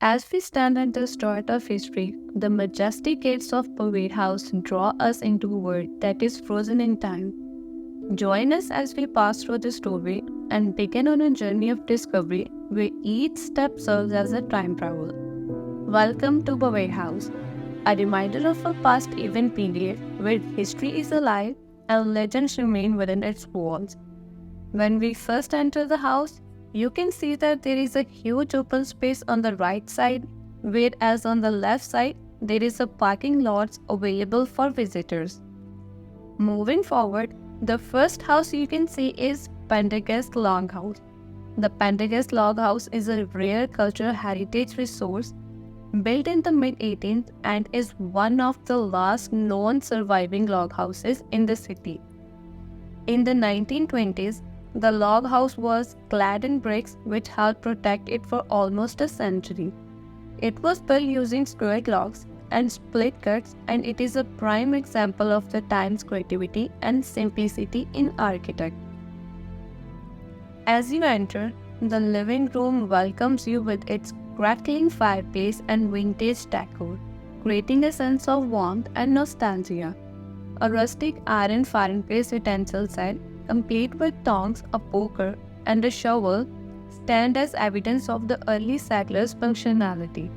As we stand at the start of history, the majestic gates of Bovaird House draw us into a world that is frozen in time. Join us as we pass through the story and begin on a journey of discovery where each step serves as a time travel. Welcome to Bovaird House, a reminder of a past event period where history is alive and legends remain within its walls. When we first enter the house, you can see that there is a huge open space on the right side, whereas on the left side, there is a parking lot available for visitors. Moving forward, the first house you can see is Pendergast Longhouse. The Pendergast Longhouse is a rare cultural heritage resource built in the mid-18th and is one of the last known surviving log houses in the city. In the 1920s, the log house was clad in bricks which helped protect it for almost a century. It was built using square logs and split cuts, and it is a prime example of the time's creativity and simplicity in architecture. As you enter, the living room welcomes you with its crackling fireplace and vintage decor, creating a sense of warmth and nostalgia. A rustic iron fireplace utensil set, complete with tongs, a poker, and a shovel, stand as evidence of the early settlers' functionality.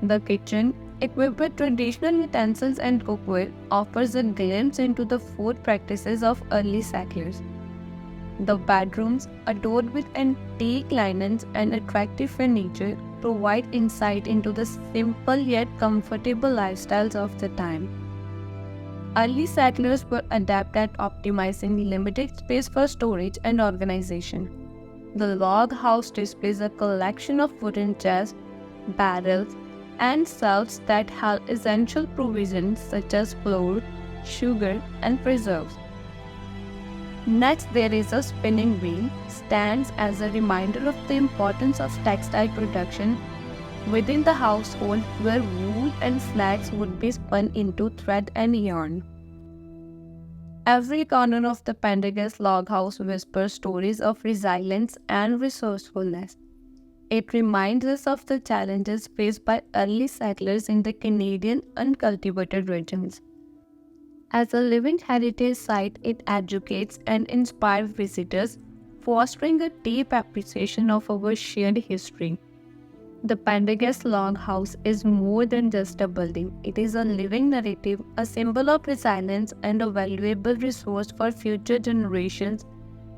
The kitchen, equipped with traditional utensils and cookware, offers a glimpse into the food practices of early settlers. The bedrooms, adorned with antique linens and attractive furniture, provide insight into the simple yet comfortable lifestyles of the time. Early settlers were adept at optimizing limited space for storage and organization. The log house displays a collection of wooden chests, barrels, and shelves that held essential provisions such as flour, sugar, and preserves. Next, there is a spinning wheel, stands as a reminder of the importance of textile production within the household, where wool and flax would be spun into thread and yarn. Every corner of the Pendergast log house whispers stories of resilience and resourcefulness. It reminds us of the challenges faced by early settlers in the Canadian uncultivated regions. As a living heritage site, it educates and inspires visitors, fostering a deep appreciation of our shared history. The Pendergast Log House is more than just a building. It is a living narrative, a symbol of resilience, and a valuable resource for future generations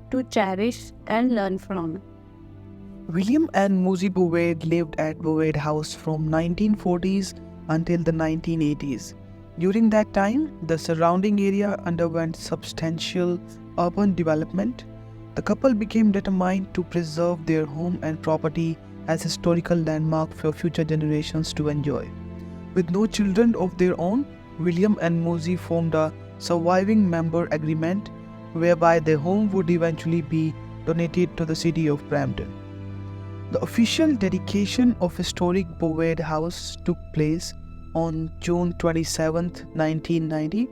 to cherish and learn from. William and Mosey Bovaird lived at Bovaird House from 1940s until the 1980s. During that time, the surrounding area underwent substantial urban development. The couple became determined to preserve their home and property as historical landmark for future generations to enjoy. With no children of their own, William and Mosey formed a surviving member agreement whereby their home would eventually be donated to the city of Brampton. The official dedication of historic Bovaird House took place on June 27, 1990.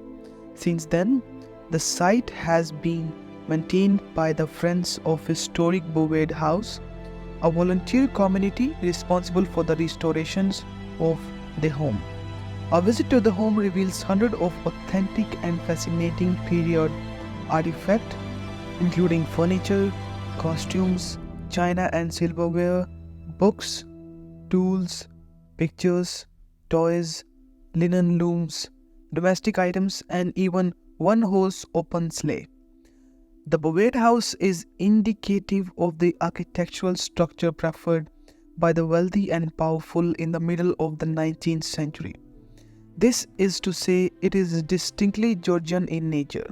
Since then, the site has been maintained by the Friends of Historic Bovaird House, a volunteer community responsible for the restorations of the home. A visit to the home reveals hundreds of authentic and fascinating period artifacts, including furniture, costumes, china and silverware, books, tools, pictures, toys, linen looms, domestic items, and even one-horse open sleigh. The Bovaird House is indicative of the architectural structure preferred by the wealthy and powerful in the middle of the 19th century. This is to say, it is distinctly Georgian in nature.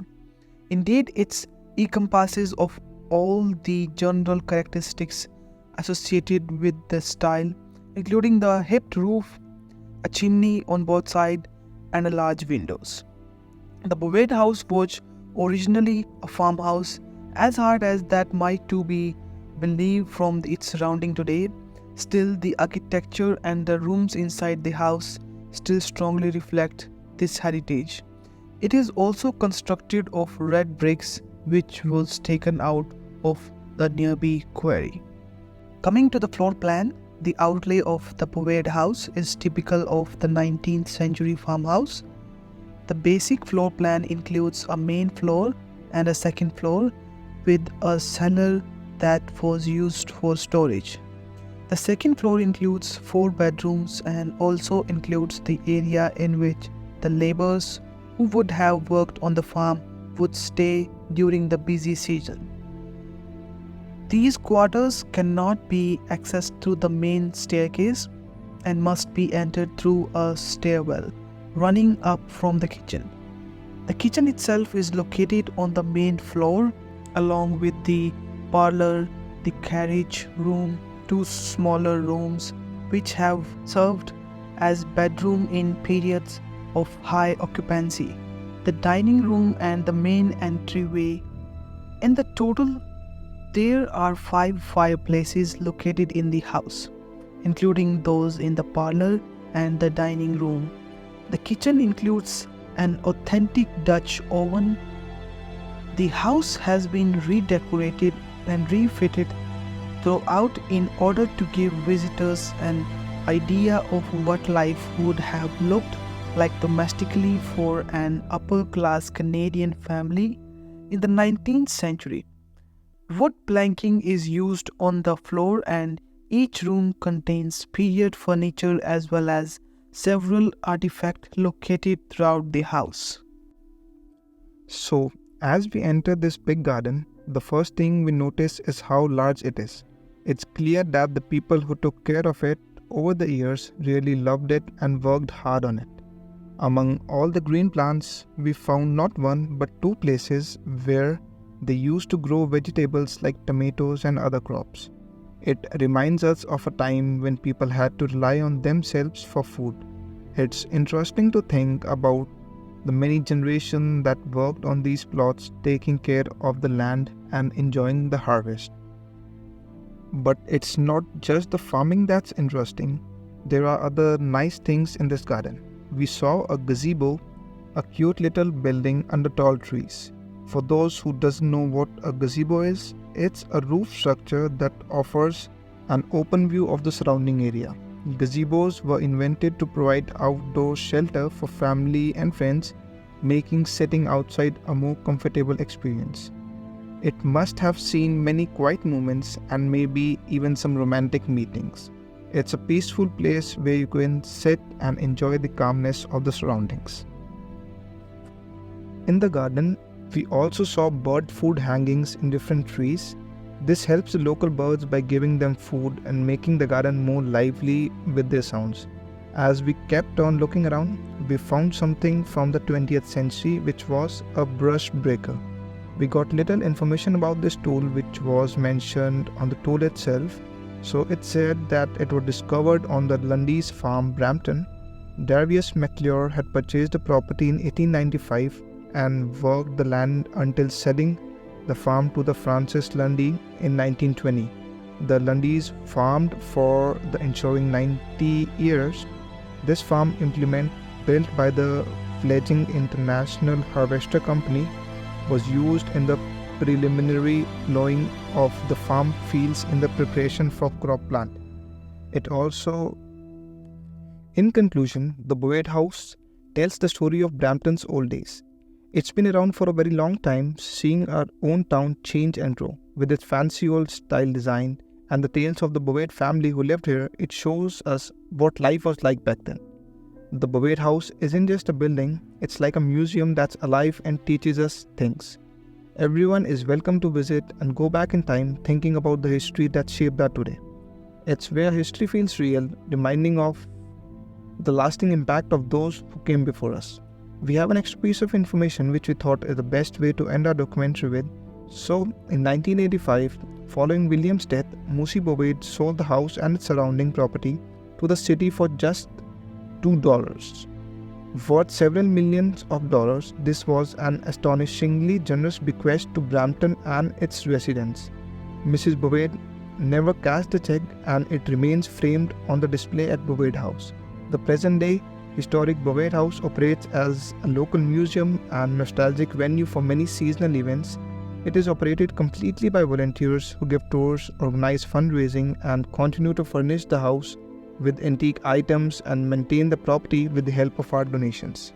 Indeed, it encompasses of all the general characteristics associated with the style, including the hipped roof, a chimney on both sides, and large windows. The Bovaird House was originally a farmhouse, as hard as that might to be believed from its surrounding today. Still, the architecture and the rooms inside the house still strongly reflect this heritage. It is also constructed of red bricks, which was taken out of the nearby quarry. Coming to the floor plan, The outlay of the Bovaird house is typical of the 19th century farmhouse. The basic floor plan includes a main floor and a second floor with a cellar that was used for storage. The second floor includes 4 bedrooms and also includes the area in which the laborers who would have worked on the farm would stay during the busy season. These quarters cannot be accessed through the main staircase and must be entered through a stairwell running up from the kitchen. The kitchen itself is located on the main floor along with the parlor, the carriage room, 2 smaller rooms which have served as bedroom in periods of high occupancy, the dining room and the main entryway. In the total, there are 5 fireplaces located in the house, including those in the parlor and the dining room. The kitchen includes an authentic Dutch oven. The house has been redecorated and refitted throughout in order to give visitors an idea of what life would have looked like domestically for an upper-class Canadian family in the 19th century. Wood planking is used on the floor and each room contains period furniture as well as several artifacts located throughout the house. So, as we enter this big garden, the first thing we notice is how large it is. It's clear that the people who took care of it over the years really loved it and worked hard on it. Among all the green plants, we found not one but 2 places where they used to grow vegetables like tomatoes and other crops. It reminds us of a time when people had to rely on themselves for food. It's interesting to think about the many generations that worked on these plots, taking care of the land and enjoying the harvest. But it's not just the farming that's interesting. There are other nice things in this garden. We saw a gazebo, a cute little building under tall trees. For those who doesn't know what a gazebo is, it's a roof structure that offers an open view of the surrounding area. Gazebos were invented to provide outdoor shelter for family and friends, making sitting outside a more comfortable experience. It must have seen many quiet moments and maybe even some romantic meetings. It's a peaceful place where you can sit and enjoy the calmness of the surroundings. In the garden, we also saw bird food hangings in different trees. This helps the local birds by giving them food and making the garden more lively with their sounds. As we kept on looking around, we found something from the 20th century which was a brush breaker. We got little information about this tool which was mentioned on the tool itself. So it said that it was discovered on the Lundy's farm, Brampton. Darius McClure had purchased the property in 1895 and worked the land until selling the farm to the Francis Lundy in 1920. The Lundys farmed for the ensuing 90 years. This farm implement, built by the fledgling International Harvester Company, was used in the preliminary plowing of the farm fields in the preparation for crop plant. It also, in conclusion, the Bovaird house tells the story of Brampton's old days. It's been around for a very long time, seeing our own town change and grow. With its fancy old style design and the tales of the Bovaird family who lived here, it shows us what life was like back then. The Bovaird house isn't just a building, it's like a museum that's alive and teaches us things. Everyone is welcome to visit and go back in time thinking about the history that shaped our today. It's where history feels real, reminding of the lasting impact of those who came before us. We have an extra piece of information which we thought is the best way to end our documentary with. So, in 1985, following William's death, Moosey Bovaird sold the house and its surrounding property to the city for just $2. Worth several millions of dollars, this was an astonishingly generous bequest to Brampton and its residents. Mrs. Bovaird never cashed the check and it remains framed on the display at Bovaird House. The present-day historic Bovaird House operates as a local museum and nostalgic venue for many seasonal events. It is operated completely by volunteers who give tours, organize fundraising, and continue to furnish the house with antique items and maintain the property with the help of our donations.